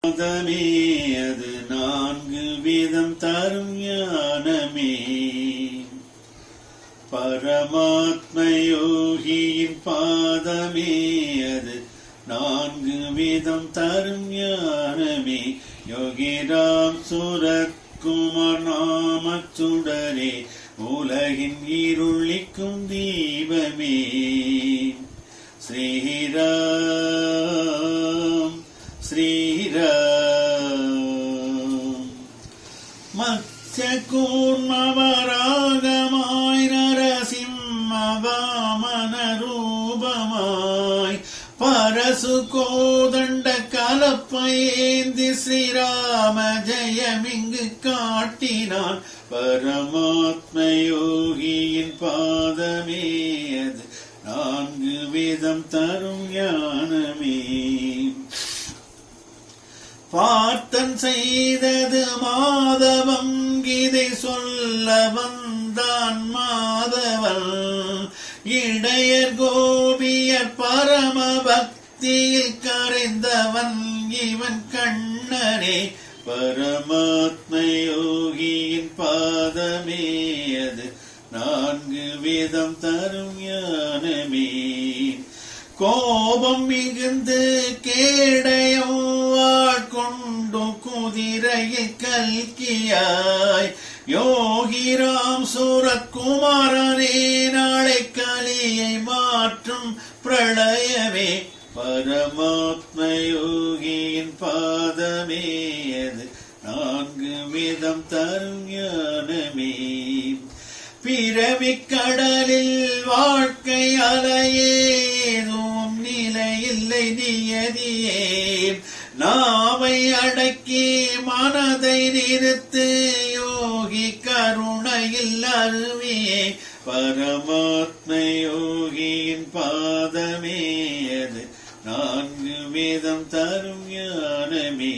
மதமே அது 4 விதம் தரும் ஞானமே. பரமாத்ம யோகியின் பாதமே அது 4 விதம் தரும் ஞானமே. யோகிராம் சுரத்குமார் நாமச்சுடரே உலகின் இருளிக்கும் தீபமே. ஸ்ரீராம் ஸ்ரீராம். மத்ய கூர்மவராகமாய் நரசிம்ம வாமன ரூபமாய் பரசு கோதண்ட கலப்பையேந்தி ஸ்ரீராம ஜெயமிங்கு காட்டினான். பரமாத்ம யோகியின் பாதமே அது 4 விதம் தரும் ஞானமே. பார்த்தன் செய்தது மாதவம் இதை சொல்ல வந்தான் மாதவன். இடையர் கோபியர் பரம பக்தியில் கரைந்தவன் இவன் கண்ணனே. பரமாத்ம யோகியின் பாதமே அது 4 விதம் தரும் ஞானமே. கோபம் மிகுந்து கேடையோ கொண்டு குதிரையில் கல்கியாய் யோகிராம் சூரத்குமாரனே நாளை கலியை மாற்றும் பிரளயமே. பரமாத்ம யோகியின் பாதமே அது 4 விதம் தரும் ஞானமே. பிறவிக் கடலில் வாழ்க்கை அலையேதும் நிலையில்லை நியதியே. நாவை அடக்கி மனதை நிறுத்து யோகி கருணையில் அருவியே. பரமாத்ம யோகியின் பாதமே அது 4 விதம் தரும் ஞானமே.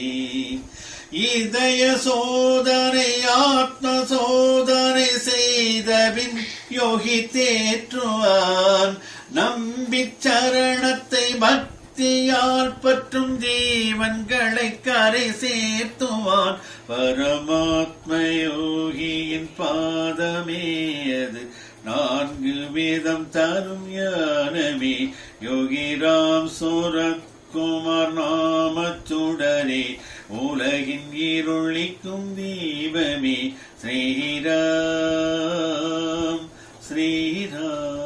இதய சோதனை ஆத்ம சோதனை செய்தபின் யோகி தேற்றுவான். நம்பிச் சரணத்தை பக்தியால் பற்றும் ஜீவன்களை கரை சேர்த்துவான். பரமாத்ம யோகியின் பாதமே அது 4 விதம் தரும் ஞானமே. யோகிராம் சூரத்குமார் நாமச்சுடரே உலகின் இருளிக்கும் தீபமே. ஸ்ரீராம் ஸ்ரீராம்.